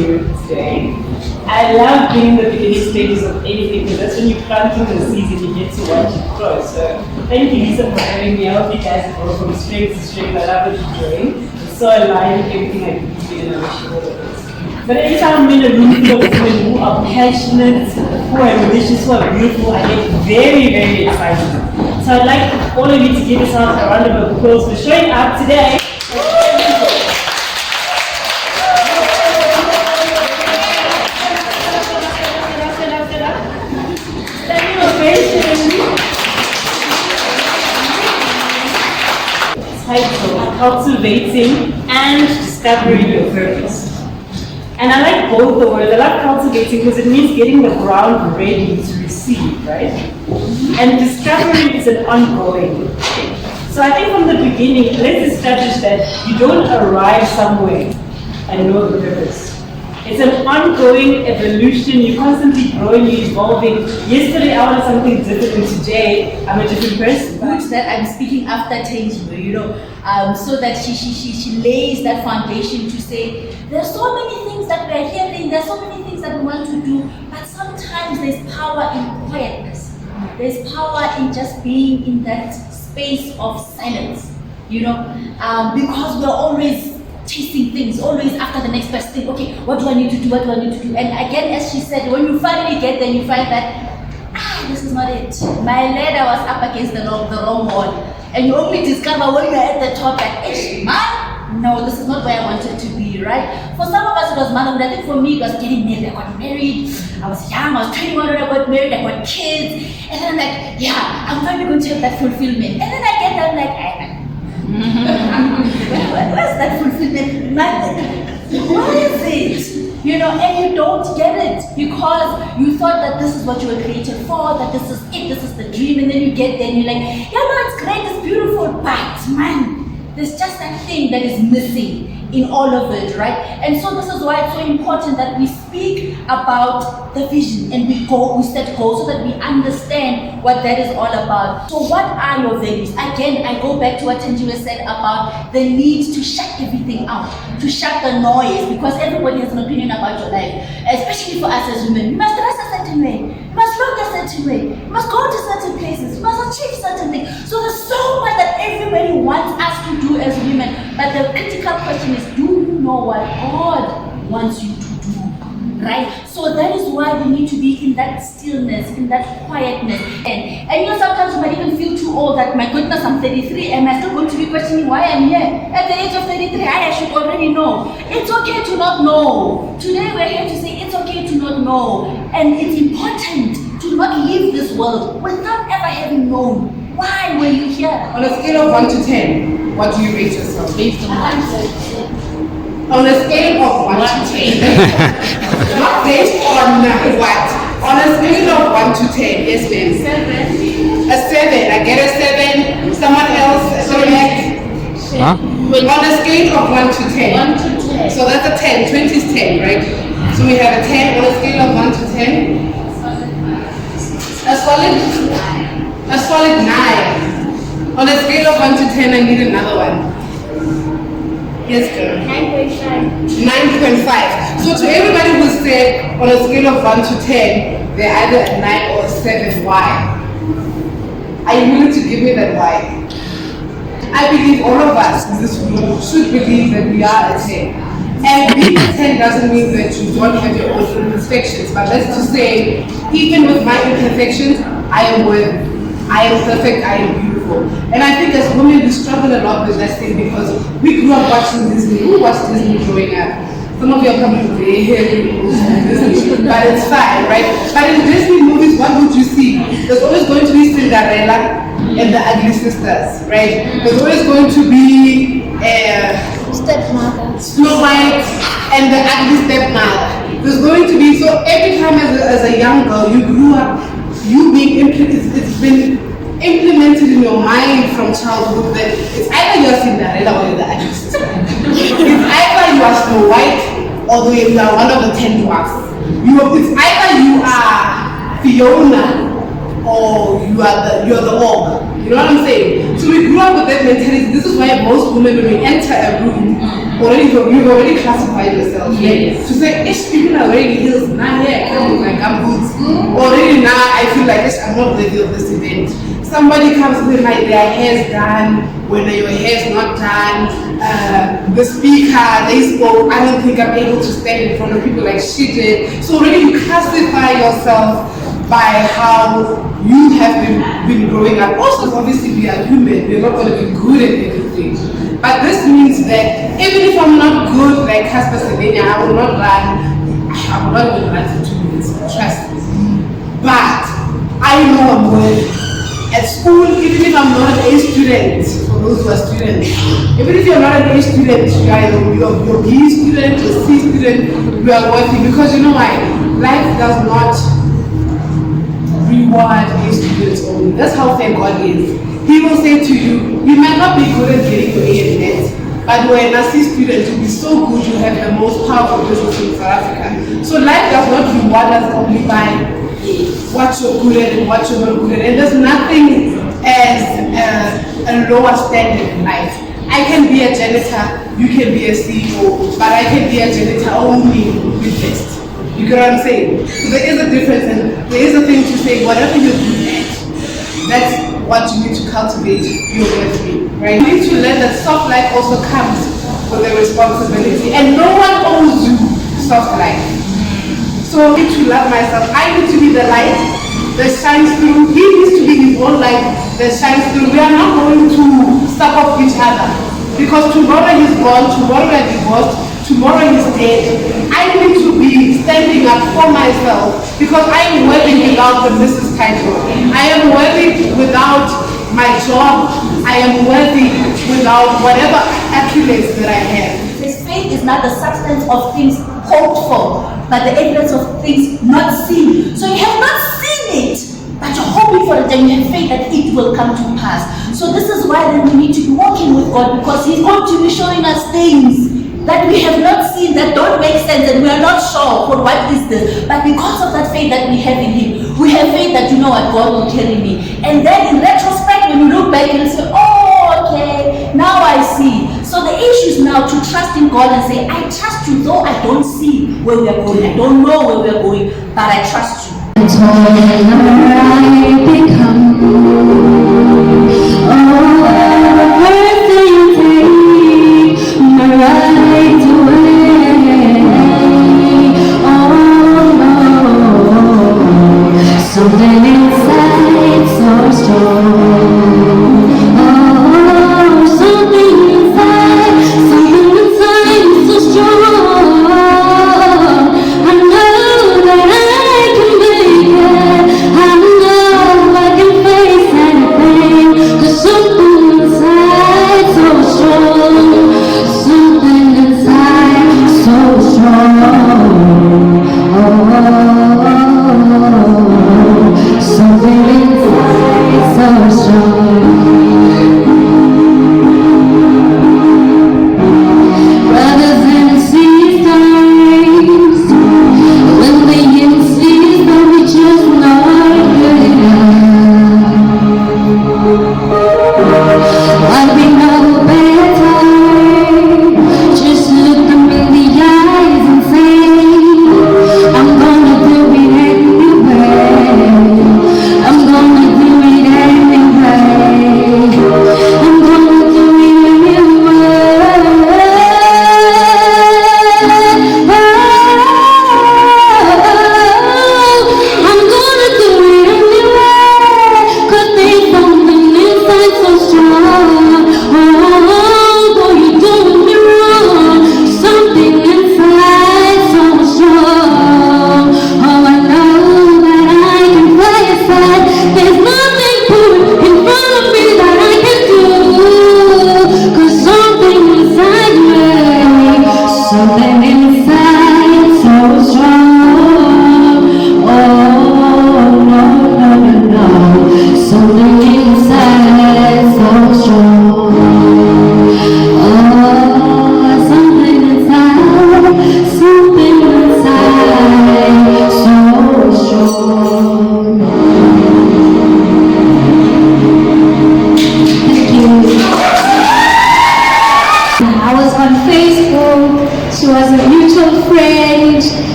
you today. I love being in the beginning stages of anything because that's when you're planting the seeds and you get to watch it grow. So thank you, Issa, for having me. I hope you guys go from strength to strength. I love what you're doing. It's so aligned with everything I do and I wish you all the best. But anytime I'm in a room full of women who are passionate, who are ambitious, who are beautiful, I get very, very excited. So I'd like all of you to give yourselves a round of applause for showing up today. Title, Cultivating and Discovering Your Purpose. And I like both the words. I love cultivating because it means getting the ground ready to receive, right? And discovering is an ongoing. So I think from the beginning, let's establish that you don't arrive somewhere and know the purpose. It's an ongoing evolution. You're constantly growing, you're evolving. Yesterday I was something different, and today I'm a different person. Good that I'm speaking after Tenjiwe, so that she lays that foundation to say there's so many things that we're hearing, there's so many things that we want to do, but sometimes there's power in quietness. There's power in just being in that space of silence, because we're always chasing things, always after the next best thing. Okay, what do I need to do? What do I need to do? And again, as she said, when you finally get there, you find that, this is not it. My ladder was up against the wrong wall. And you only discover when you're at the top that, man, no, this is not where I wanted to be, right? For some of us, it was motherhood. I think for me, it was getting married. I got married. I was young. I was 21 when I got married. I got kids. And then I'm like, I'm finally going to have that fulfillment. And then I get there, I'm like, where's that fulfillment? What is it? And you don't get it because you thought that this is what you were created for, that this is it, this is the dream, and then you get there and you're like, it's great, it's beautiful, but man, there's just that thing that is missing in all of it, right? And so this is why it's so important that we speak about the vision and we set goals so that we understand what that is all about. So what are your values? Again, I go back to what Tenjiwe said about the need to shut everything out, to shut the noise, because everybody has an opinion about your life, especially for us as women. You must dress a certain way, you must look a certain way, you must go to certain places, you must achieve certain things. So there's so much that everybody wants us to do as women, but the critical question is, do you know what God wants you to do, right? So that is why we need to be in that stillness, in that quietness. And sometimes you might even feel too old that, my goodness, I'm 33, am I still going to be questioning why I'm here? At the age of 33, I should already know. It's okay to not know. Today we're here to say it's okay to not know. And it's important to not leave this world without ever having known. Why were you here? On a scale of 1 to 10, what do you rate yourself? Based on On a scale of 1 to 10. Not based on what? On a scale of 1 to 10, yes ma'am. 7. A 7, I get a 7. Someone else, Huh? On a scale of 1 to 10. 1 to 10. So that's a 10, 20 is 10, right? So we have a 10 on a scale of 1 to 10. A solid 9. On a scale of 1 to 10, I need another one. Yes, girl. 9.5. 9.5. So to everybody who said on a scale of 1 to 10, they're either a 9 or a 7. Why? Are you willing to give me that why? I believe all of us in this room should believe that we are a 10. And being a 10 doesn't mean that you don't have your own imperfections, but let's just say, even with my imperfections, I am worthy. I am perfect, I am beautiful. And I think as women, we struggle a lot with that thing because we grew up watching Disney. Who watched Disney growing up? Some of you are probably very heavy Disney, but it's fine, right? But in Disney movies, what would you see? There's always going to be Cinderella and the ugly sisters, right? There's always going to be Stepmother. Snow White and the ugly stepmother. There's going to be, so every time as a young girl, you grew up, it's been implemented in your mind from childhood that it's either you're Cinderella or you're the ugly sister. It's either you are Snow White or you are one of the 10 dwarfs. It's either you are Fiona or you're the orc. You know what I'm saying? So we grew up with that mentality. This is why most women, when we enter a room, you've already classified yourself. Yes. To say, people are wearing heels, now here I come with my gum boots. Already now I feel like I'm not worthy of this event. Somebody comes with like their hair's done, whether your hair's not done, the speaker, they spoke, I don't think I'm able to stand in front of people like she did. So already you classify yourself by how you have been growing up. Also, obviously we are human, we're not going to be good at everything. But this means that even if I'm not good like Casper Selenia, I will not even run for 2 minutes, trust me. But I know I'm worthy. At school, even if I'm not an A student, for those who are students, even if you're not an A student, you're B student, you're C student, you are worthy. Because you know why? Life does not reward A students only. That's how fair God is. He will say to you, you might not be good at getting your A and net, but when a C student, you'll be so good, you have the most powerful business in South Africa. So life does not reward us only by what you're good at and what you're not good at. And there's nothing as a lower standard in life. I can be a janitor, you can be a CEO, but I can be a janitor only with best. You get what I'm saying? So there is a difference, and there is a thing to say, whatever you're good at, that's what you need to cultivate your worthy, right? You need to learn that soft life also comes with a responsibility, and no one owes you soft life. So I need to love myself. I need to be the light that shines through. He needs to be his own light that shines through. We are not going to suck off each other. Because tomorrow he's gone, tomorrow we're divorced, tomorrow he's dead. I need to be standing up for myself because I am worthy without the Mrs. title. I am worthy without my job. I am worthy without whatever accolades that I have. Faith is not the substance of things hoped for, but the evidence of things not seen. So you have not seen it, but you're hoping for it and you have faith that it will come to pass. So this is why then we need to be walking with God, because He's going to be showing us things that we have not seen, that don't make sense, and we are not sure for what is this. But because of that faith that we have in Him, we have faith that you know what, God will carry me. And then in retrospect, when you look back, you'll say, oh, okay, now I see. So the issue is now to trust in God and say, I trust you, though I don't see where we are going. I don't know where we are going, but I trust you. Something inside so strong. Oh, something inside is so strong. I know that I can make it. I know I can face it.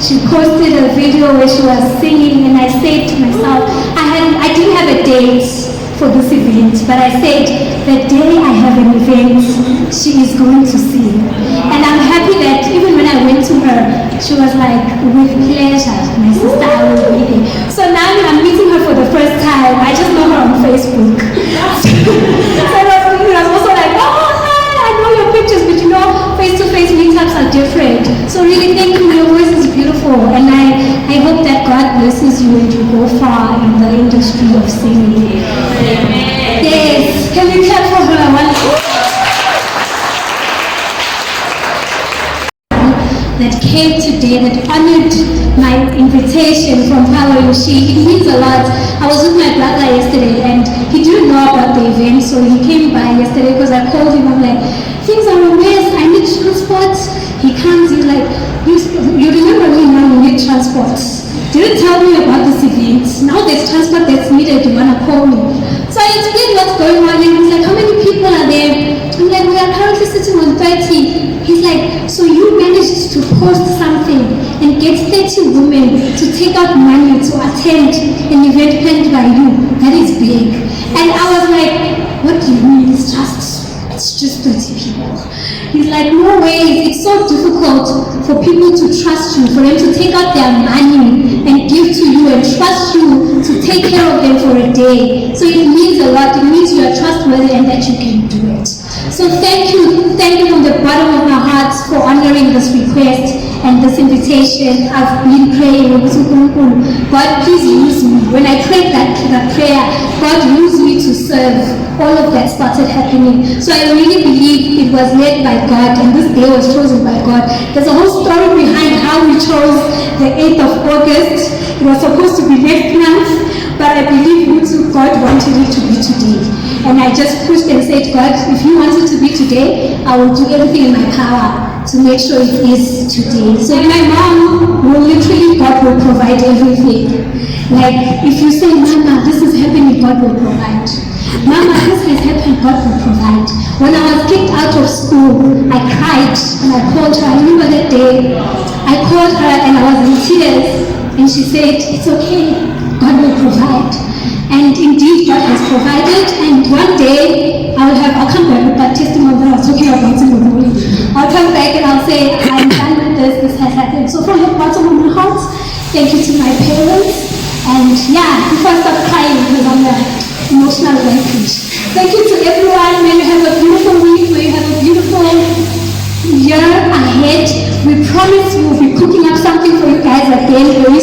she posted a video where she was singing, and I said to myself, I didn't have a date for this event, but I said, the day I have an event, she is going to sing. And I'm happy that even when I went to her, she was like, with pleasure, my sister, I will be there. So now I'm meeting her for the first time. I just know her on Facebook. So I was also like, oh, hi, I know your pictures, but you know, face-to-face meetups are different. So really, thank you. Your voice is beautiful, and I hope that God blesses you and you go far in the industry of singing. Amen. Yes. Can we clap for her? That came today, that honored my invitation from Power Yoshi. It means a lot. I was with my brother yesterday, and he didn't know about the event, so he came by yesterday because I called him. I'm like, things are a mess, I need transport. He comes, he's like, you remember me now, you need transport. Didn't tell me about this event. Now there's transport that's needed, you wanna call me. So I explained what's going on, and he's like, how many people are there? I'm like, we are currently sitting on 30. He's like, so you managed to post something and get 30 women to take out money to attend an event planned by you. That is big. And I was like, what do you mean? It's just 30 people. He's like, no way, it's so difficult for people to trust you, for them to take out their money and give to you and trust you to take care of them for a day. So it means a lot. It means you are trustworthy and that you can do it. So thank you from the bottom of my heart for honoring this request and this invitation. I've been praying, God, please use me. When I prayed that prayer, God used me to serve. All of that started happening. So I really believe it was led by God, and this day was chosen by God. There's a whole story behind how we chose the 8th of August. It was supposed to be next month, but I believe God wanted it to be today. And I just pushed and said, God, if you want it to be today, I will do everything in my power to make sure it is today. So my mom will literally, God will provide everything. Like, if you say, Mama, this is happening, God will provide. Mama, this has happened, God will provide. When I was kicked out of school, I cried and I called her. I remember that day. I called her and I was in tears. And she said, it's okay, God will provide. And indeed, God has provided. And one day, I'll come back with that testimony that I was talking about in the morning. I'll come back and I'll say, I'm done with this has happened. So from the bottom of my heart, thank you to my parents. And yeah, before I start crying, because I'm emotional wreckage. Thank you to everyone. May you have a beautiful week. May you have a beautiful year ahead. We promise we will be cooking up something for you guys again very